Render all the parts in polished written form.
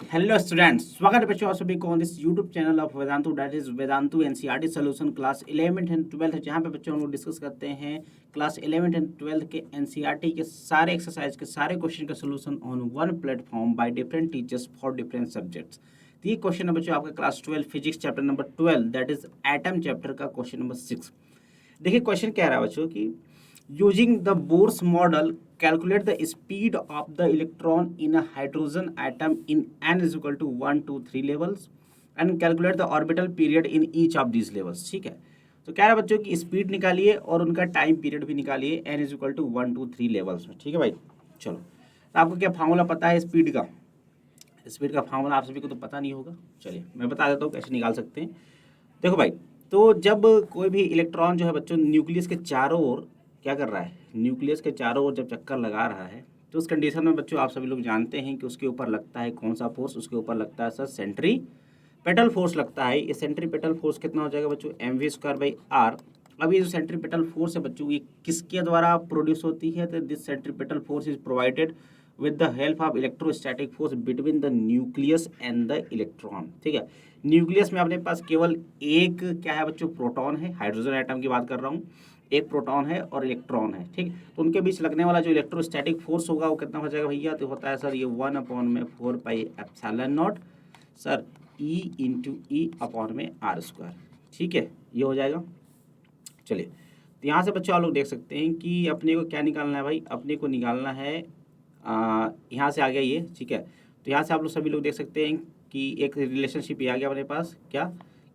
Hello students, स्वागत है बच्चों आप सभी को on this YouTube channel of Vedantu, that is Vedantu NCERT solution class 11th and 12th, जहाँ पे बच्चों हम लोग डिस्कस करते हैं क्लास 11th एंड 12th के एनसीईआरटी के सारे एक्सरसाइज के सारे क्वेश्चन का solution on one platform by different teachers for different subjects. तो ये क्वेश्चन है बच्चों आपका class 12 physics chapter number 12, that is atom chapter का क्वेश्चन नंबर 6। देखिए क्वेश्चन क्या रहा है बच्चों की, using the Bohr's model calculate the speed of the electron in a hydrogen atom in n is equal to 1 2 3 levels and calculate the orbital period in each of these levels। ठीक है, तो क्या है बच्चों की स्पीड निकालिए और उनका टाइम पीरियड भी निकालिए n is equal to 1 2 3 levels में। ठीक है भाई, चलो तो आपको क्या फार्मूला पता है स्पीड का? स्पीड का फार्मूला आप सभी को तो पता नहीं होगा, चलिए मैं बता देता हूँ कैसे निकाल सकते हैं। देखो भाई, तो जब कोई भी इलेक्ट्रॉन जो है बच्चों न्यूक्लियस के चारों ओर क्या कर रहा है, न्यूक्लियस के चारों ओर जब चक्कर लगा रहा है, तो उस कंडीशन में बच्चों आप सभी लोग जानते हैं कि उसके ऊपर लगता है कौन सा फोर्स, उसके ऊपर लगता है सर सेंट्रीपेटल फोर्स लगता है। ये सेंट्रीपेटल फोर्स कितना हो जाएगा बच्चों, mv²/r। अब ये जो सेंट्रीपेटल फोर्स है बच्चों, ये किसके द्वारा प्रोड्यूस होती है? तो this centripetal force is provided with the help of electrostatic force between the nucleus and the electron। ठीक है, न्यूक्लियस में अपने पास केवल एक क्या है बच्चों, प्रोटॉन है, हाइड्रोजन एटम की बात कर रहा हूँ, एक प्रोटॉन है और इलेक्ट्रॉन है। ठीक, तो उनके बीच लगने वाला जो इलेक्ट्रोस्टैटिक फोर्स होगा वो कितना हो जाएगा भैया? तो होता है सर ये 1/4πε0 सर E/E/r²। ठीक है, ये हो जाएगा। चलिए, तो यहाँ से बच्चों आप लोग देख सकते हैं कि अपने को क्या निकालना है भाई, अपने को निकालना है यहाँ से आ गया ये। ठीक है, तो यहाँ से आप लोग सभी लोग देख सकते हैं कि एक रिलेशनशिप ये आ गया अपने पास। क्या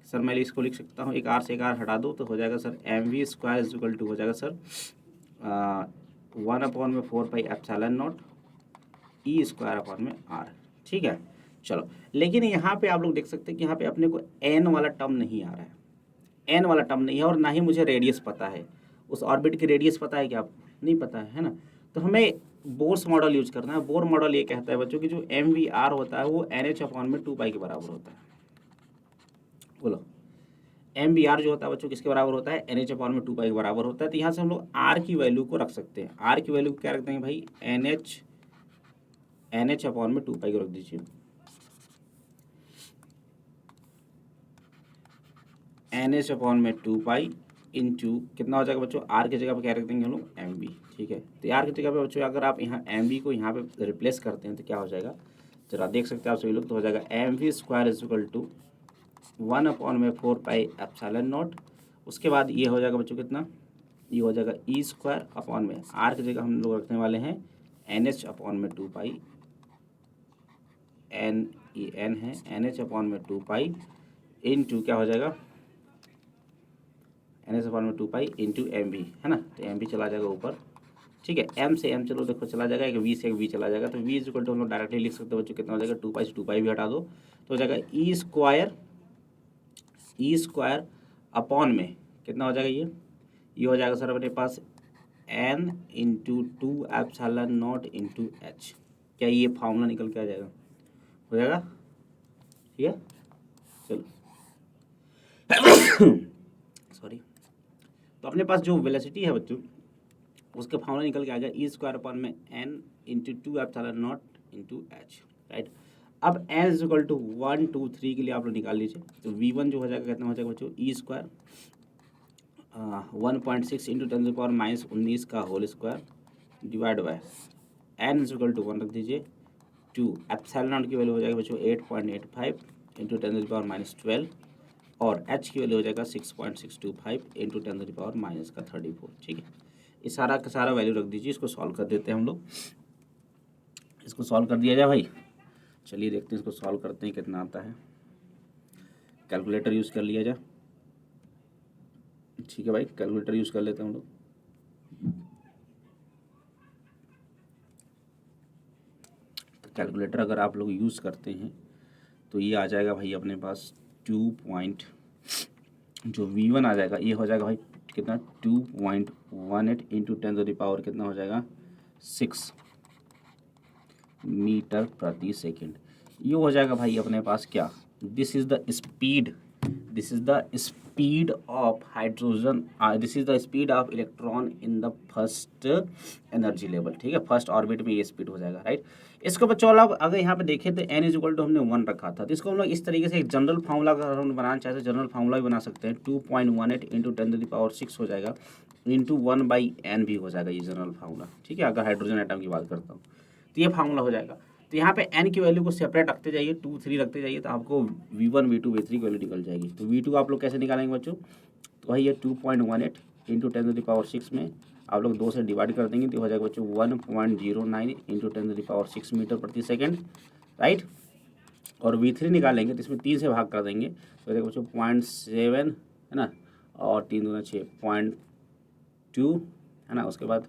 सर, मैं इसको लिख सकता हूँ, एक आर से एक आर हटा दो तो हो जाएगा सर mv² हो जाएगा सर 1/4πε0 E²/r। ठीक है, चलो लेकिन यहाँ पे आप लोग देख सकते हैं कि यहाँ पे अपने को n वाला टर्म नहीं आ रहा है, n वाला टर्म नहीं है, और ना ही मुझे रेडियस पता है। उस ऑर्बिट की रेडियस पता है क्या आपको? नहीं पता है ना? तो हमें बोर्स मॉडल यूज करना है। बोर मॉडल ये कहता है बच्चों कि जो mvr होता है वो NH/2π के बराबर होता है। बोलो, mvr जो होता है बच्चों किसके बराबर होता है? NH/2π के बराबर होता है। तो यहाँ से हम लोग r की वैल्यू को रख सकते हैं। r की वैल्यू क्या रख देंगे भाई? NH/2π को रख दीजिए। NH/2π इंटू कितना हो जाएगा बच्चों, आर की जगह पर क्या रख देंगे हम लोग? mv। ठीक है, तो आर की जगह पे बच्चों अगर आप यहाँ mv को यहाँ पे रिप्लेस करते हैं तो क्या हो जाएगा, जरा देख सकते हैं आप सभी लोग। तो हो जाएगा mv² = 1/4πε0। उसके बाद ये हो जाएगा बच्चों कितना, ये हो जाएगा E²/, आर की जगह हम लोग रखने वाले हैं NH/2π, n है NH/2π इंटू क्या हो जाएगा, NH/2π इंटू mv, है ना? तो mv चला जाएगा ऊपर। ठीक है, m से m चलो देखो चला जाएगा, एक v से एक v चला जाएगा, तो v इक्वल टू हम लोग डायरेक्टली लिख सकते हैं बच्चों, कितना हो जाएगा? 2π से 2π भी हटा दो तो हो जाएगा E² अपॉन में कितना हो जाएगा ये हो जाएगा सर अपने पास n इंटू 2ε0 इंटू h। क्या ये फार्मूला निकल के आ जाएगा? हो जाएगा, ठीक है, चलो सॉरी। तो अपने पास जो वेलोसिटी है बच्चों उसका फार्मूला निकल के आ गया E² में n into 2ε0 into h, right. अब n इज इक्वल टू 1 2 3 के लिए आप लोग निकाल लीजिए। तो v1 जो हो जाएगा कितना हो जाएगा बच्चों, E² 1.6 इंटू 10⁻19 का whole square divide by n is equal to 1 रख दीजिए। 2 एप्सिलॉन की वैल्यू हो जाएगा बच्चों 8.85 इंटू 10⁻12 और h की वैल्यू हो जाएगा 6.625 इंटू 10⁻34। ठीक है, इस सारा का सारा वैल्यू रख दीजिए। इसको सॉल्व कर देते हैं हम लोग, इसको सॉल्व कर दिया जाए भाई। चलिए देखते हैं इसको सॉल्व करते हैं कितना आता है। कैलकुलेटर यूज़ कर लिया जाए। ठीक है भाई, कैलकुलेटर यूज़ कर लेते हैं हम लोग। तो कैलकुलेटर अगर आप लोग यूज़ करते हैं तो ये आ जाएगा भाई अपने पास 2 पॉइंट, जो v1 आ जाएगा ये हो जाएगा भाई कितना, 2.18 इंटू 10⁻, कितना हो जाएगा 6 मीटर प्रति सेकेंड। ये हो जाएगा भाई अपने पास क्या, this is the speed this is the speed of hydrogen, this is the speed of electron in the first energy level, ठीक है, फर्स्ट ऑर्बिट में ये स्पीड हो जाएगा, राइट। इसको बच्चों लोग अगर यहाँ पे देखें तो n इज इक्वल टू हमने 1 रखा था, तो इसको हम लोग इस तरीके से एक जनरल फार्मूला अगर हम बनाना चाहते हैं, जनरल फार्मूला भी बना सकते हैं, 2.18 इंटू 10⁶ हो जाएगा, इंटू 1/n भी हो जाएगा ये जनरल फार्मूला, ठीक है, अगर हाइड्रोजन एटम की बात करता हूँ तो ये फार्मूला हो जाएगा। तो यहाँ पे n की वैल्यू को सेपरेट रखते जाइए, 2 3 रखते जाइए, तो आपको v1 v2 v3 की वैल्यू निकल जाएगी। तो v2 आप लोग कैसे निकालेंगे बच्चों, तो वही है 2.18 इंटू 10⁶ में आप लोग 2 से डिवाइड कर देंगे तो हो जाएगा बच्चों 1.09 इंटू 10⁶ मीटर प्रति सेकेंड, राइट। और v3 निकालेंगे तो इसमें 3 से भाग कर देंगे तो हो जाएगा बच्चों 0.7 है ना, और 3 दूना 6 0.2 है ना, उसके बाद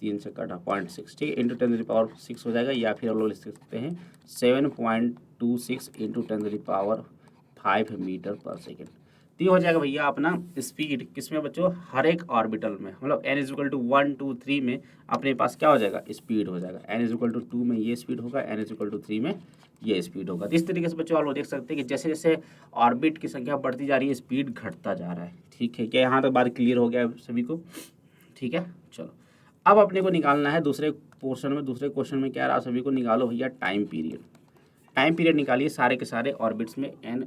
3 से कटा 0.6, ठीक है, इंटू 10⁶ हो जाएगा, या फिर हम लोग लिख सकते हैं 7.26 इंटू 10⁵ मीटर पर सेकेंड। तो ये हो जाएगा भैया अपना स्पीड किसमें बच्चों, हर एक ऑर्बिटल में, मतलब n इज इक्वल टू 1 2 3 में अपने पास क्या हो जाएगा, स्पीड हो जाएगा, n इज इक्वल टू 2 में ये स्पीड होगा, n इज इक्वल टू 3 में ये स्पीड होगा। तो इस तरीके से बच्चों आप लोग देख सकते हैं कि जैसे जैसे ऑर्बिट की संख्या बढ़ती जा रही है स्पीड घटता जा रहा है, ठीक है, क्या यहाँ तक बात क्लियर हो गया है सभी को, ठीक है। चलो अब अपने को निकालना है दूसरे पोर्शन में, दूसरे क्वेश्चन में क्या रहा, सभी को निकालो भैया टाइम पीरियड। टाइम पीरियड निकालिए सारे के सारे ऑर्बिट्स में, n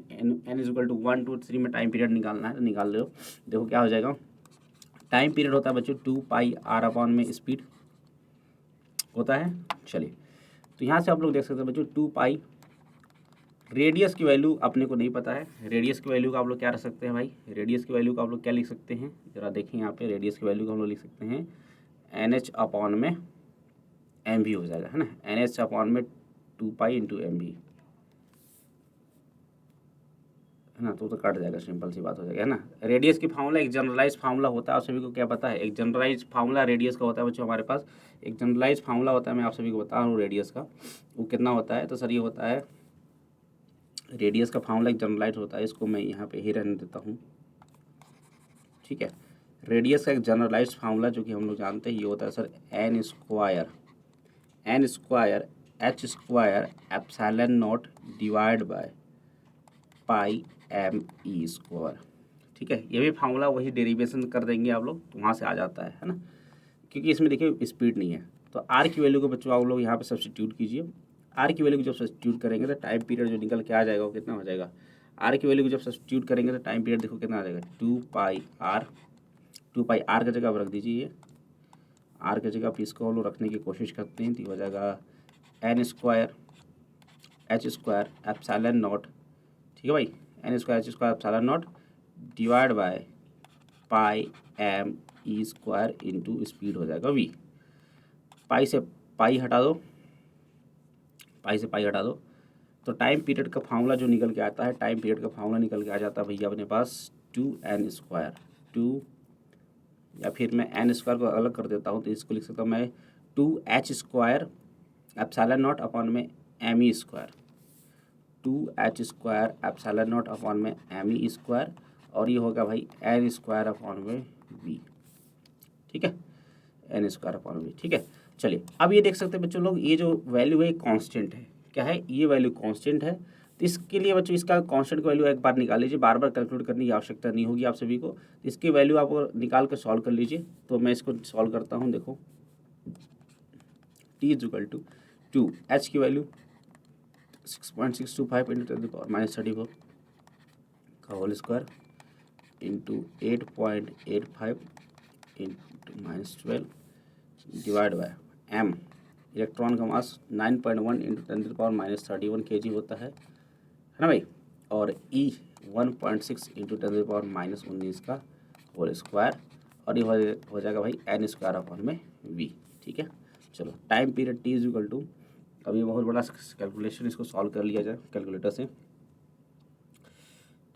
इज इक्वल टू 1 2 3 में टाइम पीरियड निकालना है, तो निकाल लो। देखो क्या हो जाएगा, टाइम पीरियड होता है बच्चों 2πr/, में स्पीड होता है। चलिए तो यहाँ से आप लोग देख सकते हैं बच्चों 2π, रेडियस की वैल्यू अपने को नहीं पता है, रेडियस की वैल्यू का आप लोग क्या रख सकते हैं भाई, रेडियस की वैल्यू का आप लोग क्या लिख सकते हैं, जरा देखें यहाँ पे, रेडियस की वैल्यू को हम लोग लिख सकते हैं NH/में mv हो जाएगा, है ना, NH/में 2π इंटू mv, है ना, तो कट जाएगा, सिंपल सी बात हो जाएगा, है ना। रेडियस की फार्मूला एक जनरलाइज फार्मूला होता है, आप सभी को क्या पता है, एक जनरलाइज फार्मूला रेडियस का होता है बच्चों, हमारे पास एक जनरलाइज फार्मूला होता है, मैं आप सभी को बता रहा हूँ रेडियस का, वो कितना होता है, तो सर ये होता है, रेडियस का फार्मूला एक जनरलाइज होता है, इसको मैं यहाँ पे ही रहने देता हूँ, ठीक है। रेडियस का एक जनरलाइज फार्मूला जो कि हम लोग जानते हैं ये होता है sir n square h² epsilon not divide by πm², ठीक है। ये भी फार्मूला वही डेरिवेशन कर देंगे आप लोग तो वहाँ से आ जाता है ना, क्योंकि इसमें देखिए स्पीड नहीं है। तो आर की वैल्यू को बच्चों आप लोग यहाँ पे सब्स्टिट्यूट कीजिए, आर की वैल्यू को जब सब्स्टिट्यूट करेंगे तो टाइम पीरियड जो निकल के आ जाएगा वो कितना हो जाएगा, आर की वैल्यू को जब सब्स्टिट्यूट करेंगे तो टाइम पीरियड देखो कितना आ जाएगा 2πr, 2πr की जगह आप रख दीजिए, आर की जगह आप इसको हम लोग रखने की कोशिश करते हैं तो हो जाएगा n² h² एप्सिलॉन नॉट, ठीक है भाई, n² h² epsilon not divide by πm² into speed हो जाएगा v। पाई से पाई हटा दो, पाई से पाई हटा दो, तो टाइम पीरियड का फार्मूला जो निकल के आता है, टाइम पीरियड का फार्मूला निकल के आ जाता है भैया अपने पास 2n², 2, या फिर मैं n² को अलग कर देता हूँ तो इसको लिख सकता हूँ मैं 2h² एप्सिलॉन नॉट अपॉन में me², 2h² epsilon not upon में me², और ये होगा भाई n² अपॉन में v, ठीक है, n² अपॉन v, ठीक है। चलिए अब ये देख सकते हैं बच्चों लोग, ये जो वैल्यू है कांस्टेंट है, क्या है, ये वैल्यू कांस्टेंट है, तो इसके लिए बच्चों इसका कांस्टेंट की वैल्यू एक बार निकाल लीजिए, बार बार कैलकुलेट करने की आवश्यकता नहीं होगी आप सभी को, इसकी वैल्यू आप निकाल कर सॉल्व कर लीजिए। तो मैं इसको सॉल्व करता हूँ, देखो t is equal to 2, h की वैल्यू 6.625 इंटू 10⁻34 का whole square into 8.85 into -12 divide by m, electron का मास 9.1 इंटू 10⁻31 kg होता है ना भाई, और E 1.6 इंटू 10⁻19 का होल स्क्वायर, और ये हो जाएगा भाई n² अपॉन में v, ठीक है। चलो time period t is equal to, अब ये बहुत बड़ा कैलकुलेशन, इसको सॉल्व कर लिया जाए कैलकुलेटर से,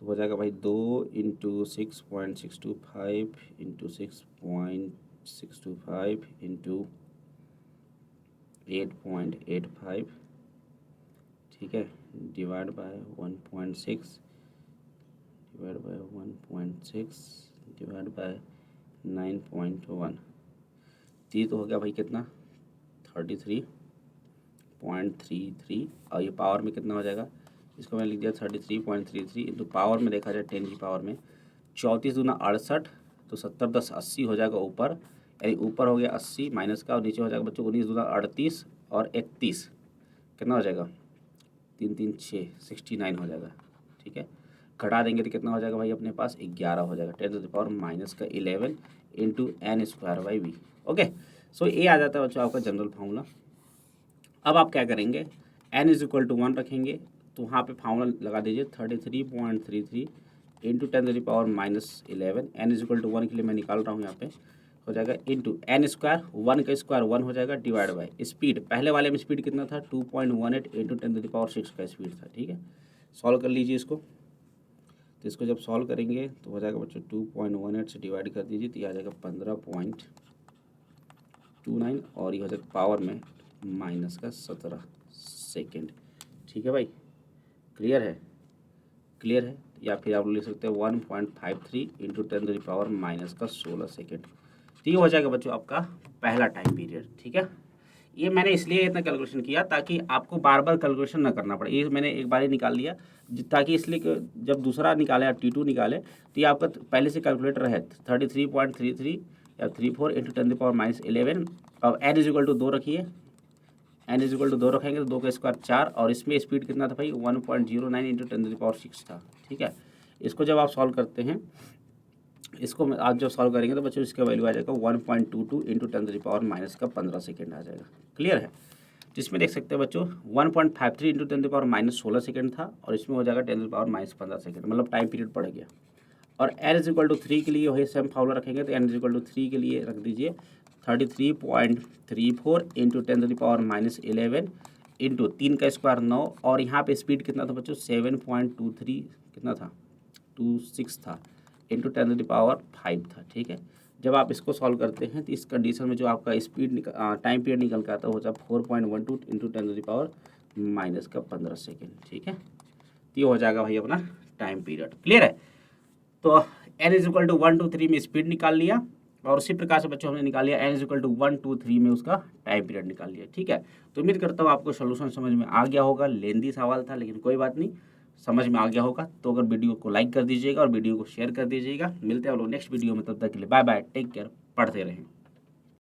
तो हो जाएगा भाई 2 इंटू 6.625 इंटू 6.625 इंटू 8.85, ठीक है, divide by 1.6 divide by 1.6 divide by 9.1, ये तो हो गया भाई कितना 33.33, और ये पावर में कितना हो जाएगा इसको मैंने लिख दिया 33.33 इंटू पावर में देखा जाए 10 की पावर में 34 दूना 68, तो 70 10 80 हो जाएगा ऊपर, यानी ऊपर हो गया 80 माइनस का, और नीचे हो जाएगा बच्चों 19 दूना 38 और 31, कितना हो जाएगा 3 3 6 69 हो जाएगा। ठीक है, घटा देंगे तो कितना हो जाएगा भाई अपने पास 11 हो जाएगा, 10 टू द पावर माइनस का 11 into n square by v. Okay, so ये आ जाता है बच्चों आपका जनरल फार्मूला। अब आप क्या करेंगे, n इज इक्वल टू 1 रखेंगे, तो वहाँ पे फार्मूला लगा दीजिए 33.33 into 10 to the power minus 11, n is equal to 1 के लिए मैं निकाल रहा हूँ यहाँ पे, हो जाएगा इंटू एन स्क्वायर, 1 का स्क्वायर 1 हो जाएगा, डिवाइड बाई स्पीड, पहले वाले में स्पीड कितना था 2.18 इंटू 10 टू द पावर 6 का स्पीड था। ठीक है, सॉल्व कर लीजिए इसको, तो इसको जब सॉल्व करेंगे तो हो जाएगा बच्चों 2.18 से डिवाइड कर दीजिए तो ये आ जाएगा 15.29 और ये हो जाएगा पावर में माइनस का 17 सेकेंड। ठीक है भाई, क्लियर है, क्लियर है। या फिर आप लिख सकते हैं 1.53 into 10 to the power minus का 16 सेकेंड। तो ये हो जाएगा बच्चों आपका पहला टाइम पीरियड। ठीक है, ये मैंने इसलिए इतना कैलकुलेशन किया ताकि आपको बार बार कैलकुलेशन ना करना पड़े, ये मैंने एक बार ही निकाल लिया ताकि इसलिए कि जब दूसरा निकाले आप T2 निकाले तो ये आपका पहले से कैलकुलेटर है 33.33 या 34 इंटू 10 टू पावर माइनस 11। अब n इज इक्वल टू 2 रखिए, n इज इक्वल टू 2 रखेंगे तो 2 का स्क्वायर 4, और इसमें स्पीड कितना था भाई 1.09 इंटू 10 टू पावर 6 था। ठीक है, इसको जब आप सॉल्व करते हैं, इसको आप जब सॉल्व करेंगे तो बच्चों इसका वैल्यू आ जाएगा 1.22 into 10 to the power minus का 15 सेकेंड आ जाएगा। क्लियर है, जिसमें देख सकते हैं बच्चों 1.53 into 10 to the power minus 16 second था, और इसमें हो जाएगा 10 to the power minus 15 second, मतलब टाइम पीरियड बढ़ गया। और n इज इक्वल टू 3 के लिए वही सेम फार्मूला रखेंगे, तो n इज इक्वल टू 3 के लिए रख दीजिए 33.34 into 10 to the power minus 11 into 3 का स्क्वायर 9, और यहाँ पे स्पीड कितना था बच्चों 7.23 कितना था 26 था इंटू 10 टू द पावर 5 था। ठीक है, जब आप इसको सॉल्व करते हैं तो इस कंडीशन में जो आपका स्पीड टाइम पीरियड निकल के आता है हो जाए 4.12 into 10 to the power minus का 15 सेकेंड। ठीक है, तो ये हो जाएगा भाई अपना टाइम पीरियड। क्लियर है, तो n इज इक्वल टू 1 2 3 में स्पीड निकाल लिया, और उसी प्रकार से बच्चों हमने निकाल लिया n इज इक्वल टू 1 2 3 में उसका टाइम पीरियड निकाल लिया। ठीक है, तो उम्मीद करता हूँ आपको सोल्यूशन समझ में आ गया होगा, लेंदी सवाल था लेकिन कोई बात नहीं, समझ में आ गया होगा। तो अगर वीडियो को लाइक कर दीजिएगा और वीडियो को शेयर कर दीजिएगा। मिलते हैं हम लोग नेक्स्ट वीडियो में, तब तक के लिए बाय बाय, टेक केयर, पढ़ते रहें।